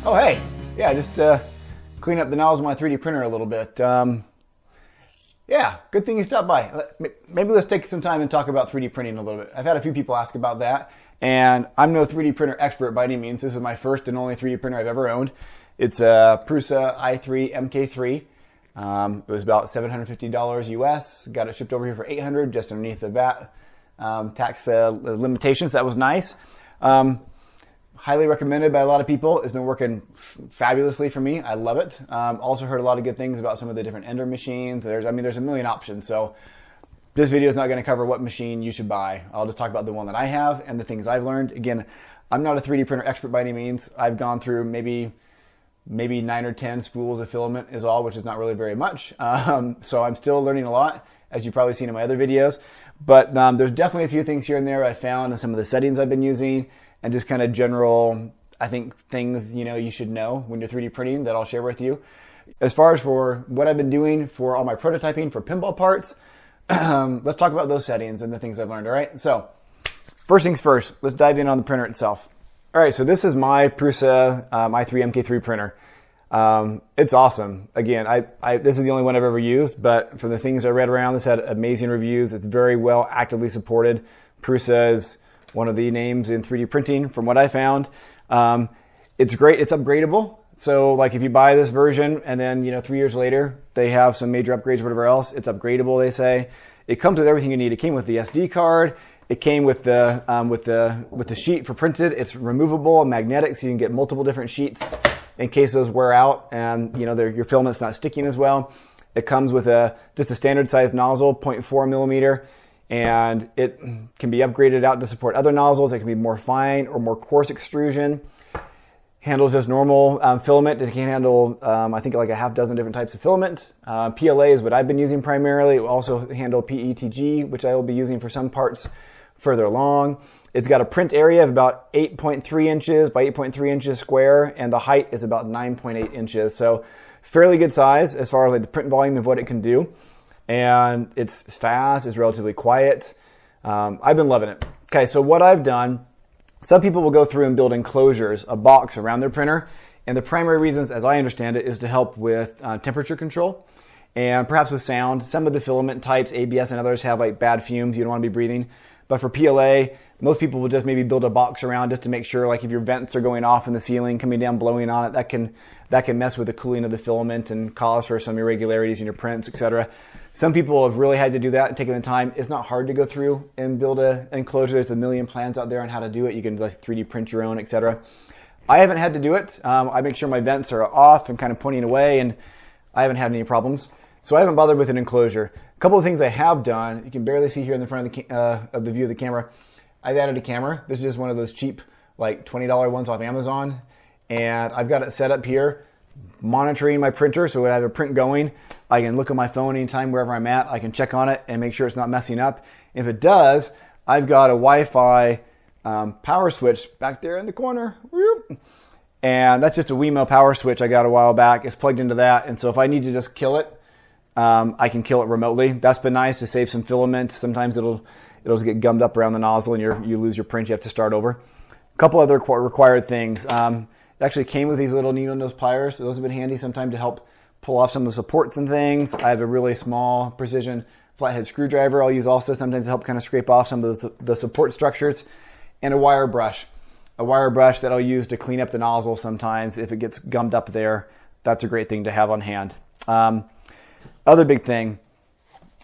Oh, hey. Yeah, just clean up the nozzle of my 3D printer a little bit. Yeah, good thing you stopped by. Maybe let's take some time and talk about 3D printing a little bit. I've had a few people ask about that, and I'm no 3D printer expert by any means. This is my first and only 3D printer I've ever owned. It's a Prusa i3 MK3. It was about $750 US. Got it shipped over here for $800, just underneath the VAT tax limitations. That was nice. Highly recommended by a lot of people. It's been working fabulously for me. I love it. Also heard a lot of good things about some of the different Ender machines. There's a million options. So this video is not going to cover what machine you should buy. I'll just talk about the one that I have and the things I've learned. Again, I'm not a 3D printer expert by any means. I've gone through maybe 9 or 10 spools of filament is all, which is not really very much. So I'm still learning a lot, as you've probably seen in my other videos. But there's definitely a few things here and there I found in some of the settings I've been using, and just kind of general, I think, things you should know when you're 3D printing that I'll share with you. As far as for what I've been doing for all my prototyping for pinball parts, let's talk about those settings and the things I've learned, all right? So first things first, let's dive in on the printer itself. All right, so this is my Prusa i3 MK3 printer. It's awesome. Again, this is the only one I've ever used, but from the things I read around, this had amazing reviews. It's very well actively supported. Prusa is one of the names in 3D printing from what I found. It's great. It's upgradable. So like if you buy this version and then 3 years later they have some major upgrades or whatever else, it's upgradable, they say. It comes with everything you need. It came with the SD card. It came with the sheet for printed. It's removable and magnetic, so you can get multiple different sheets in case those wear out and your filament's not sticking as well. It comes with just a standard size nozzle, 0.4 millimeter. And it can be upgraded out to support other nozzles. It can be more fine or more coarse extrusion. Handles just normal filament. It can handle, I think, like a half dozen different types of filament. PLA is what I've been using primarily. It will also handle PETG, which I will be using for some parts further along. It's got a print area of about 8.3 inches by 8.3 inches square, and the height is about 9.8 inches. So fairly good size as far as like the print volume of what it can do. And it's fast, it's relatively quiet. I've been loving it. Okay, so what I've done, some people will go through and build enclosures, a box around their printer. And the primary reasons, as I understand it, is to help with temperature control and perhaps with sound. Some of the filament types, ABS and others, have like bad fumes you don't want to be breathing. But for PLA, most people will just maybe build a box around just to make sure, like if your vents are going off in the ceiling, coming down, blowing on it, that can mess with the cooling of the filament and cause for some irregularities in your prints, etc. Some people have really had to do that and taken the time. It's not hard to go through and build an enclosure. There's a million plans out there on how to do it. You can like 3D print your own, etc. I haven't had to do it. I make sure my vents are off and kind of pointing away, and I haven't had any problems. So I haven't bothered with an enclosure. A couple of things I have done, you can barely see here in the front of the view of the camera. I've added a camera. This is just one of those cheap, like $20 ones off Amazon. And I've got it set up here, monitoring my printer. So when I have a print going, I can look at my phone anytime, wherever I'm at. I can check on it and make sure it's not messing up. If it does, I've got a Wi-Fi power switch back there in the corner. And that's just a Wemo power switch I got a while back. It's plugged into that. And so if I need to just kill it, I can kill it remotely. That's been nice to save some filament. Sometimes it'll just get gummed up around the nozzle and you lose your print. You have to start over. A couple other required things. It actually came with these little needle nose pliers. So those have been handy sometimes to help pull off some of the supports and things. I have a really small precision flathead screwdriver I'll use also sometimes to help kind of scrape off some of the support structures. And a wire brush. A wire brush that I'll use to clean up the nozzle sometimes if it gets gummed up there. That's a great thing to have on hand. Other big thing,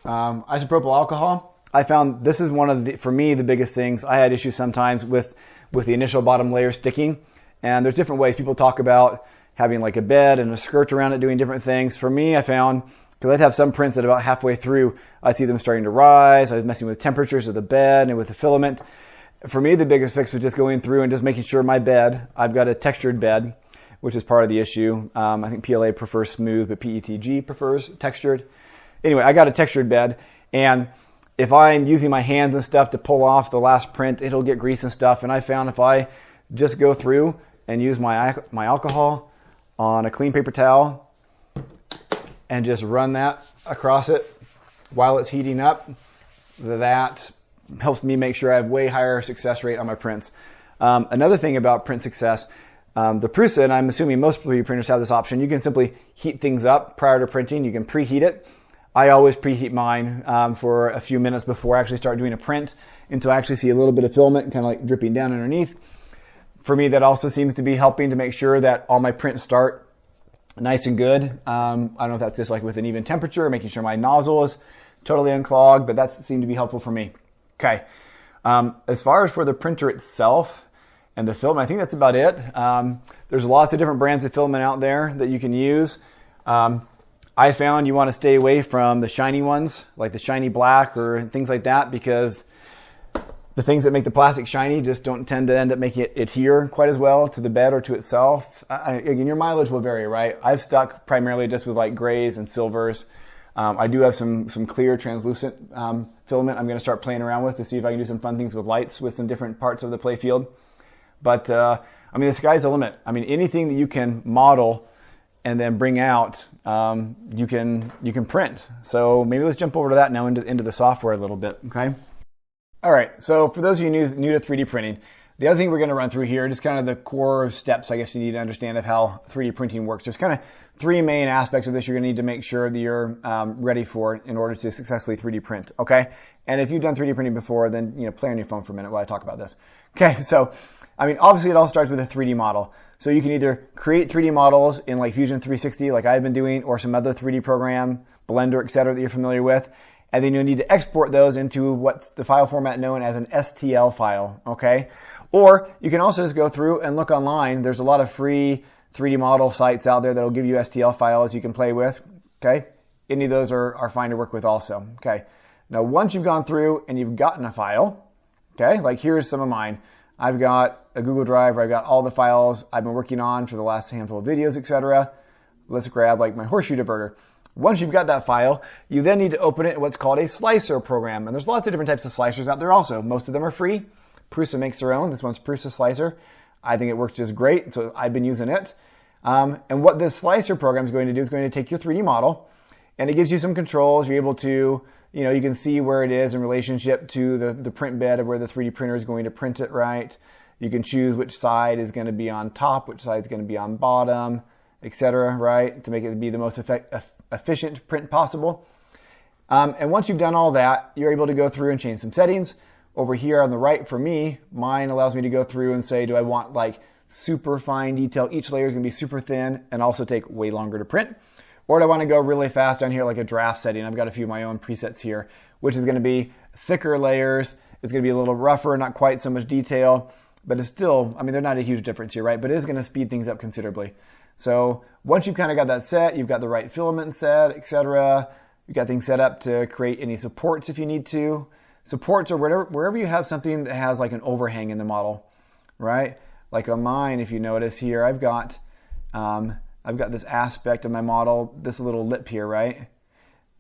isopropyl alcohol. I found this is one of for me, the biggest things. I had issues sometimes with the initial bottom layer sticking. And there's different ways. People talk about having like a bed and a skirt around it, doing different things. For me, I found, because I'd have some prints that about halfway through, I'd see them starting to rise. I was messing with temperatures of the bed and with the filament. For me, the biggest fix was just going through and just making sure my bed, I've got a textured bed, which is part of the issue. I think PLA prefers smooth, but PETG prefers textured. Anyway, I got a textured bed, and if I'm using my hands and stuff to pull off the last print, it'll get grease and stuff. And I found if I just go through and use my alcohol on a clean paper towel and just run that across it while it's heating up, that helps me make sure I have way higher success rate on my prints. Another thing about print success, The Prusa, and I'm assuming most 3D printers have this option, you can simply heat things up prior to printing. You can preheat it. I always preheat mine for a few minutes before I actually start doing a print until I actually see a little bit of filament kind of like dripping down underneath. For me, that also seems to be helping to make sure that all my prints start nice and good. I don't know if that's just like with an even temperature, making sure my nozzle is totally unclogged, but that seemed to be helpful for me. Okay. As far as for the printer itself and the filament, I think that's about it. There's lots of different brands of filament out there that you can use. I found you want to stay away from the shiny ones, like the shiny black or things like that, because the things that make the plastic shiny just don't tend to end up making it adhere quite as well to the bed or to itself. Again, your mileage will vary, right? I've stuck primarily just with like grays and silvers. I do have some clear translucent filament I'm going to start playing around with to see if I can do some fun things with lights with some different parts of the play field. But I mean, the sky's the limit. I mean, anything that you can model and then bring out, you can print. So maybe let's jump over to that now into the software a little bit, okay? All right, so for those of you new to 3D printing, the other thing we're gonna run through here, just kind of the core steps I guess you need to understand of how 3D printing works. There's kind of three main aspects of this you're gonna need to make sure that you're ready for in order to successfully 3D print, okay? And if you've done 3D printing before, then play on your phone for a minute while I talk about this. Okay, so I mean, obviously it all starts with a 3D model. So you can either create 3D models in like Fusion 360 like I've been doing, or some other 3D program, Blender, etc. that you're familiar with. And then you'll need to export those into what's the file format known as an STL file, okay? Or you can also just go through and look online. There's a lot of free 3D model sites out there that'll give you STL files you can play with, okay? Any of those are fine to work with also, okay? Now, once you've gone through and you've gotten a file, okay, like here's some of mine. I've got a Google Drive where I've got all the files I've been working on for the last handful of videos, etc. Let's grab like my horseshoe diverter. Once you've got that file, you then need to open it in what's called a slicer program. And there's lots of different types of slicers out there also. Most of them are free. Prusa makes their own. This one's Prusa Slicer. I think it works just great, so I've been using it. And what this slicer program is going to do is going to take your 3D model, and it gives you some controls. You're able to, you can see where it is in relationship to the print bed of where the 3D printer is going to print it, right? You can choose which side is going to be on top, which side is going to be on bottom, etc., right? To make it be the most efficient print possible. And once you've done all that, you're able to go through and change some settings. Over here on the right for me, mine allows me to go through and say, do I want like super fine detail? Each layer is going to be super thin and also take way longer to print. Or do I want to go really fast down here like a draft setting? I've got a few of my own presets here, which is going to be thicker layers. It's going to be a little rougher, not quite so much detail, but it's still, I mean, they're not a huge difference here, right? But it is going to speed things up considerably. So once you've kind of got that set, you've got the right filament set, etc. You've got things set up to create any supports if you need to. Supports are wherever you have something that has like an overhang in the model, right? Like on mine, if you notice here, I've got this aspect of my model, this little lip here, right?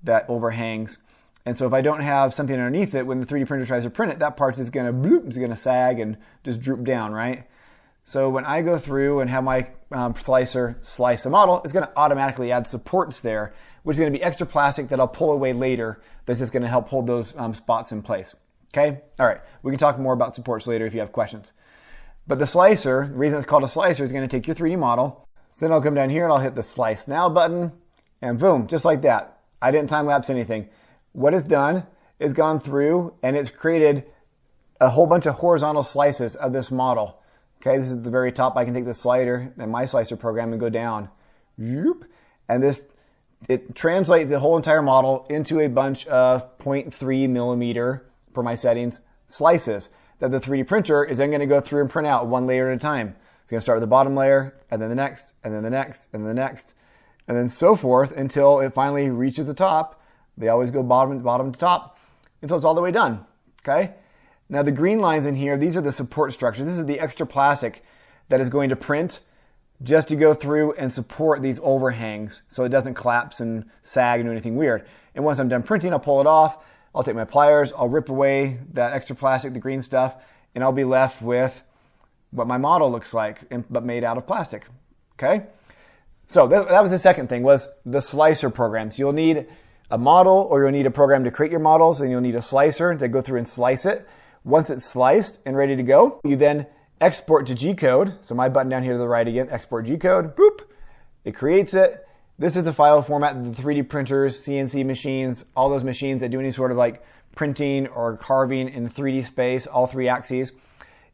That overhangs. And so if I don't have something underneath it, when the 3D printer tries to print it, that part is going to sag and just droop down, right? So when I go through and have my slicer slice a model, it's going to automatically add supports there, which is going to be extra plastic that I'll pull away later that's just going to help hold those spots in place. Okay? All right. We can talk more about supports later if you have questions. But the slicer, the reason it's called a slicer is going to take your 3D model. So then I'll come down here and I'll hit the Slice Now button, and boom, just like that. I didn't time-lapse anything. What it's done is gone through and it's created a whole bunch of horizontal slices of this model. Okay, this is the very top. I can take the slider and my slicer program and go down. And it translates the whole entire model into a bunch of 0.3 millimeter, per my settings, slices that the 3D printer is then going to go through and print out one layer at a time. It's going to start with the bottom layer, and then the next, and then the next, and then the next, and then so forth until it finally reaches the top. They always go bottom to top until it's all the way done. Okay? Now the green lines in here, these are the support structures. This is the extra plastic that is going to print just to go through and support these overhangs so it doesn't collapse and sag and do anything weird. And once I'm done printing, I'll pull it off. I'll take my pliers, I'll rip away that extra plastic, the green stuff, and I'll be left with what my model looks like, but made out of plastic. Okay? So that was the second thing, was the slicer programs. You'll need a model, or you'll need a program to create your models, and you'll need a slicer to go through and slice it. Once it's sliced and ready to go, you then export to G-code. So my button down here to the right again, export G-code, boop. It creates it. This is the file format that the 3D printers, CNC machines, all those machines that do any sort of like printing or carving in 3D space, all 3 axes.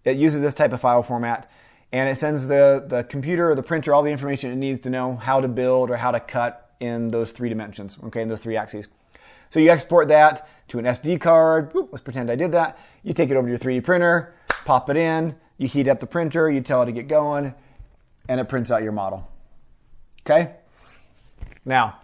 It uses this type of file format, and it sends the computer or the printer all the information it needs to know how to build or how to cut in those 3 dimensions, okay, in those 3 axes. So you export that to an SD card. Boop, let's pretend I did that. You take it over to your 3D printer, pop it in, you heat up the printer, you tell it to get going, and it prints out your model. Okay? Now,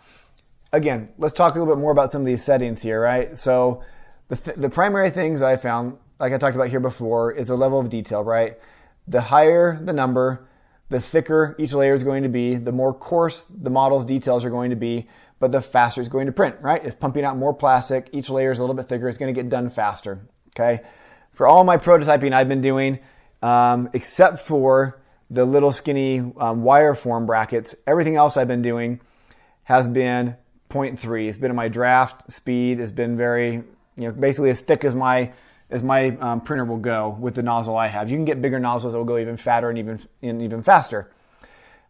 again, let's talk a little bit more about some of these settings here, right? So the primary things I found, like I talked about here before, is a level of detail, right? The higher the number, the thicker each layer is going to be, the more coarse the model's details are going to be, but the faster it's going to print, right? It's pumping out more plastic. Each layer is a little bit thicker. It's going to get done faster, okay? For all my prototyping I've been doing, except for the little skinny wire form brackets, everything else I've been doing has been 0.3. It's been at my draft speed. It's been very, basically as thick as my printer will go with the nozzle I have. You can get bigger nozzles that will go even fatter and even faster.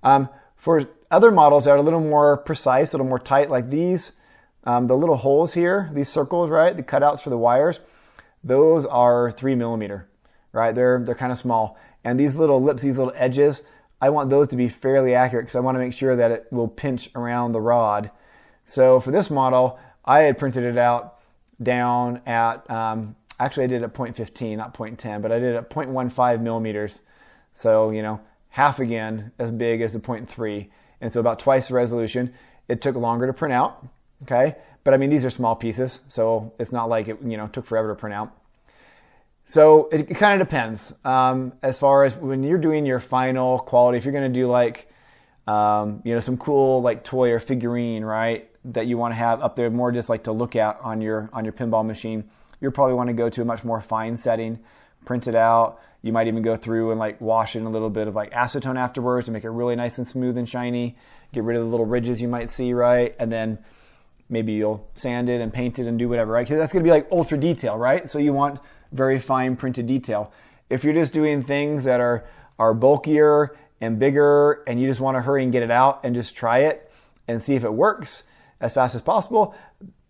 For other models that are a little more precise, a little more tight, like these, the little holes here, these circles, right, the cutouts for the wires, those are 3 millimeter, right? They're kind of small. And these little lips, these little edges, I want those to be fairly accurate because I want to make sure that it will pinch around the rod. So for this model, I had printed it out down at, actually I did it at 0.15, not 0.10, but I did it at 0.15 millimeters. So, half again as big as the 0.3. And so about twice the resolution. It took longer to print out, okay? But I mean, these are small pieces, so it's not like it, took forever to print out. So it kind of depends. As far as when you're doing your final quality, if you're going to do like, some cool like toy or figurine, right, that you want to have up there more just like to look at on your pinball machine, you'll probably want to go to a much more fine setting, print it out. You might even go through and like wash in a little bit of like acetone afterwards to make it really nice and smooth and shiny. Get rid of the little ridges you might see, right? And then maybe you'll sand it and paint it and do whatever, right? Because that's going to be like ultra detail, right? So you want very fine printed detail. If you're just doing things that are bulkier and bigger and you just want to hurry and get it out and just try it and see if it works as fast as possible,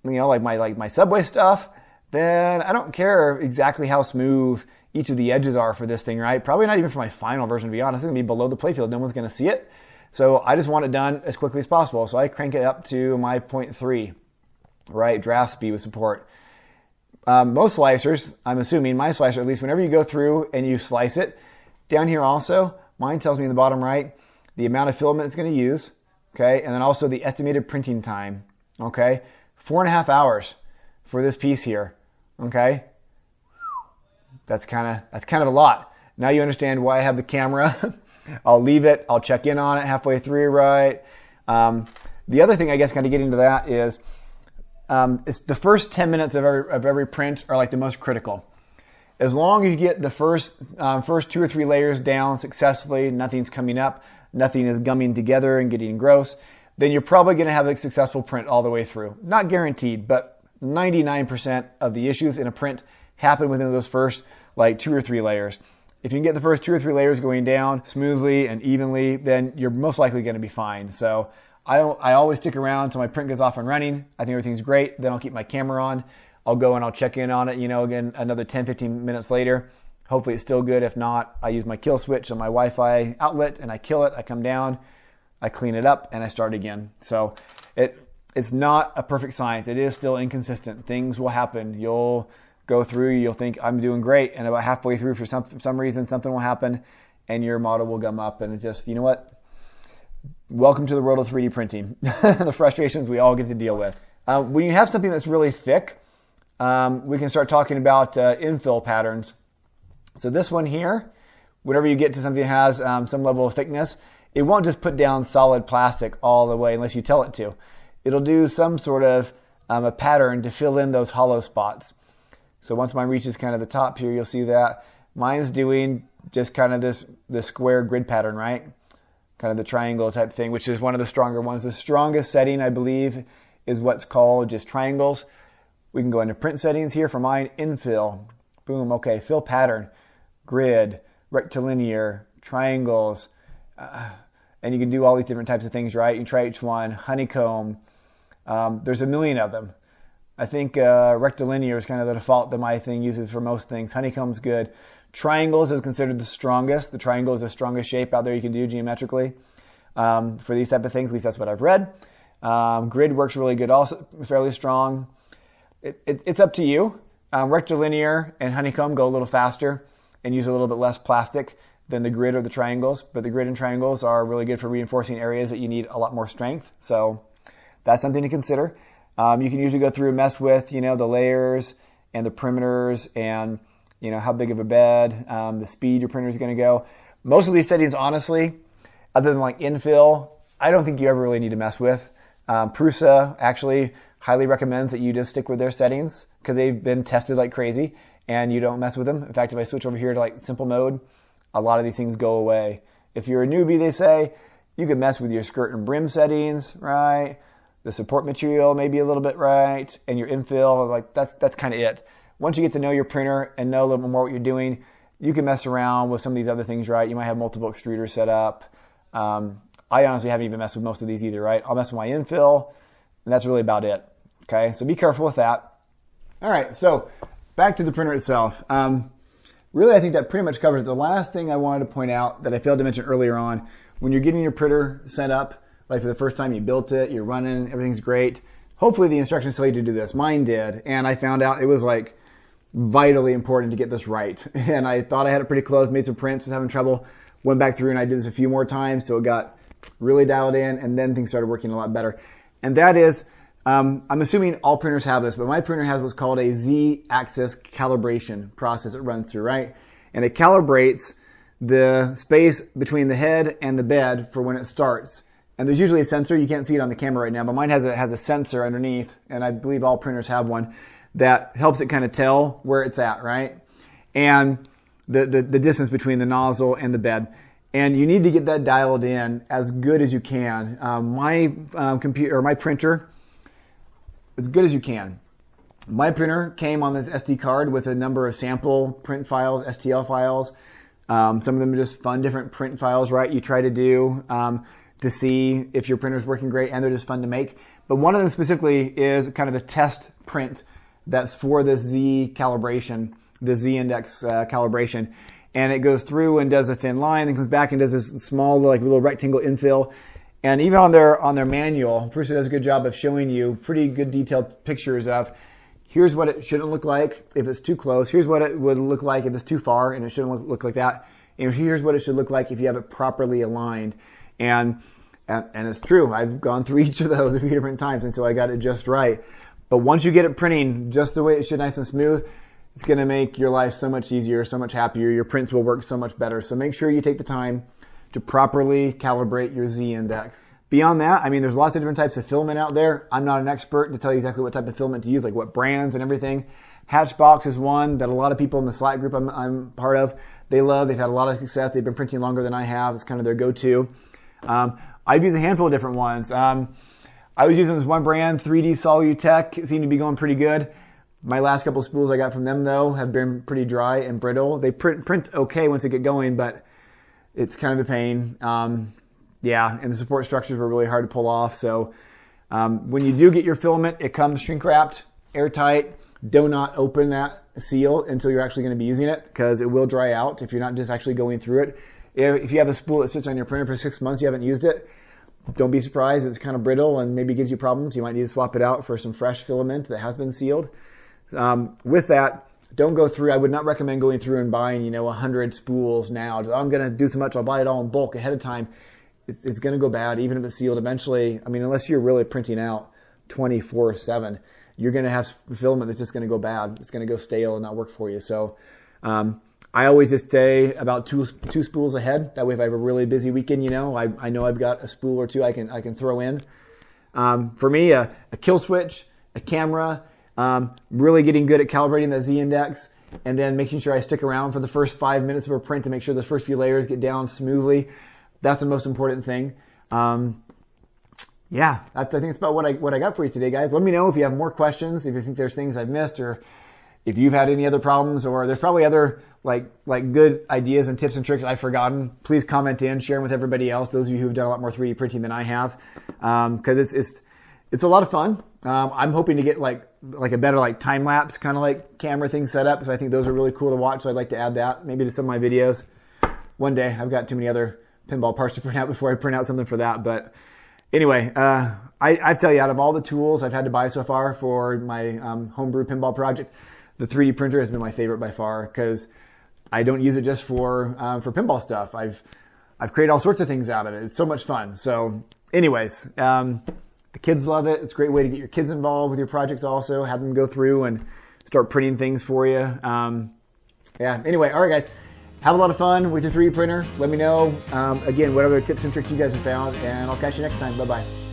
like my Subway stuff, then I don't care exactly how smooth each of the edges are for this thing, right? Probably not even for my final version, to be honest. It's going to be below the playfield. No one's going to see it. So I just want it done as quickly as possible. So I crank it up to my 0.3, right? Draft speed with support. Most slicers, I'm assuming my slicer, at least whenever you go through and you slice it, down here also, mine tells me in the bottom right, the amount of filament it's going to use, okay? And then also the estimated printing time, okay? 4.5 hours for this piece here, okay? That's kind of a lot. Now you understand why I have the camera. I'll leave it. I'll check in on it halfway through, right? The other thing, I guess, kind of getting to that is it's the first 10 minutes of every print are like the most critical. As long as you get the first 2 or 3 layers down successfully, nothing's coming up, nothing is gumming together and getting gross, then you're probably going to have a successful print all the way through. Not guaranteed, but 99% of the issues in a print happen within those first like 2 or 3 layers. If you can get the first 2 or 3 layers going down smoothly and evenly, then you're most likely going to be fine. So I always stick around until my print goes off and running. I think everything's great. Then I'll keep my camera on. I'll go and I'll check in on it, again, another 10, 15 minutes later. Hopefully it's still good. If not, I use my kill switch on my Wi-Fi outlet and I kill it. I come down, I clean it up, and I start again. So it's not a perfect science. It is still inconsistent. Things will happen. You'll go through, you'll think I'm doing great, and about halfway through, for some reason, something will happen, and your model will gum up, and it's just, you know what? Welcome to the world of 3D printing. The frustrations we all get to deal with. When you have something that's really thick, we can start talking about infill patterns. So this one here, whenever you get to something that has some level of thickness, it won't just put down solid plastic all the way unless you tell it to. It'll do some sort of a pattern to fill in those hollow spots. So once mine reaches kind of the top here, you'll see that mine's doing just kind of this square grid pattern, right? Kind of the triangle type thing, which is one of the stronger ones. The strongest setting, I believe, is what's called just triangles. We can go into print settings here for mine, infill. Boom, okay, fill pattern, grid, rectilinear, triangles, and you can do all these different types of things, right? You can try each one. Honeycomb, there's a million of them. I think rectilinear is kind of the default that my thing uses for most things. Honeycomb's good. Triangles is considered the strongest. The triangle is the strongest shape out there you can do geometrically for these type of things. At least that's what I've read. Grid works really good, also fairly strong. It's up to you. Rectilinear and honeycomb go a little faster and use a little bit less plastic than the grid or the triangles. But the grid and triangles are really good for reinforcing areas that you need a lot more strength. So that's something to consider. You can usually go through and mess with, the layers and the perimeters and, how big of a bed, the speed your printer is going to go. Most of these settings, honestly, other than like infill, I don't think you ever really need to mess with. Prusa actually highly recommends that you just stick with their settings because they've been tested like crazy and you don't mess with them. In fact, if I switch over here to like simple mode, a lot of these things go away. If you're a newbie, they say, you can mess with your skirt and brim settings, right? The support material maybe a little bit, right? And your infill, like that's kind of it. Once you get to know your printer and know a little bit more what you're doing, you can mess around with some of these other things, right? You might have multiple extruders set up. I honestly haven't even messed with most of these either, right? I'll mess with my infill, and that's really about it, okay? So be careful with that. All right, so back to the printer itself. Really, I think that pretty much covers it. The last thing I wanted to point out that I failed to mention earlier on, when you're getting your printer set up, like for the first time you built it, you're running, everything's great. Hopefully the instructions tell you to do this. Mine did, and I found out it was like vitally important to get this right. And I thought I had it pretty close, made some prints, was having trouble, went back through and I did this a few more times till it got really dialed in, and then things started working a lot better. And that is, I'm assuming all printers have this, but my printer has what's called a Z-axis calibration process it runs through, right? And it calibrates the space between the head and the bed for when it starts. And there's usually a sensor. You can't see it on the camera right now, but mine has a sensor underneath, and I believe all printers have one, that helps it kind of tell where it's at, right? And the distance between the nozzle and the bed. And you need to get that dialed in as good as you can. My computer or my printer, as good as you can. My printer came on this SD card with a number of sample print files, STL files. Some of them are just fun, different print files, right? You try to do to see if your printer's working great, and they're just fun to make. But one of them specifically is kind of a test print that's for this Z calibration, the Z index calibration. And it goes through and does a thin line, then comes back and does this small like little rectangle infill. And even on their manual, Prusa does a good job of showing you pretty good detailed pictures of here's what it shouldn't look like if it's too close. Here's what it would look like if it's too far, and it shouldn't look like that. And here's what it should look like if you have it properly aligned. And it's true. I've gone through each of those a few different times until I got it just right. But once you get it printing just the way it should, nice and smooth, it's going to make your life so much easier, so much happier. Your prints will work so much better. So make sure you take the time to properly calibrate your Z index. Beyond that, I mean, there's lots of different types of filament out there. I'm not an expert to tell you exactly what type of filament to use, like what brands and everything. Hatchbox is one that a lot of people in the Slack group I'm part of, they love. They've had a lot of success. They've been printing longer than I have. It's kind of their go-to. I've used a handful of different ones. I was using this one brand, 3D Solutech. It seemed to be going pretty good. My last couple of spools I got from them, though, have been pretty dry and brittle. They print okay once they get going, but it's kind of a pain. Yeah, and the support structures were really hard to pull off. So when you do get your filament, it comes shrink wrapped, airtight. Do not open that seal until you're actually going to be using it, because it will dry out if you're not just actually going through it. If you have a spool that sits on your printer for 6 months, you haven't used it, don't be surprised if it's kind of brittle and maybe gives you problems. You might need to swap it out for some fresh filament that has been sealed. With that, don't go through. I would not recommend going through and buying, 100 spools now. I'm going to do so much, I'll buy it all in bulk ahead of time. It's going to go bad, even if it's sealed eventually. I mean, unless you're really printing out 24/7, you're going to have filament that's just going to go bad. It's going to go stale and not work for you. So I always just stay about two spools ahead. That way, if I have a really busy weekend, I know I've got a spool or two I can throw in. For me, a kill switch, a camera, really getting good at calibrating that Z index, and then making sure I stick around for the first 5 minutes of a print to make sure the first few layers get down smoothly. That's the most important thing. Yeah, I think it's about what I got for you today, guys. Let me know if you have more questions, if you think there's things I've missed, or if you've had any other problems, or there's probably other like good ideas and tips and tricks I've forgotten, please comment in, share them with everybody else, those of you who've done a lot more 3D printing than I have, because it's a lot of fun. I'm hoping to get like a better like time lapse kind of like camera thing set up, because I think those are really cool to watch. So I'd like to add that maybe to some of my videos one day. I've got too many other pinball parts to print out before I print out something for that. But anyway, I tell you, out of all the tools I've had to buy so far for my homebrew pinball project, the 3D printer has been my favorite by far, because I don't use it just for pinball stuff. I've created all sorts of things out of it. It's so much fun. So anyways, the kids love it. It's a great way to get your kids involved with your projects also, have them go through and start printing things for you. Yeah, anyway, all right, guys. Have a lot of fun with your 3D printer. Let me know, again, what other tips and tricks you guys have found, and I'll catch you next time. Bye-bye.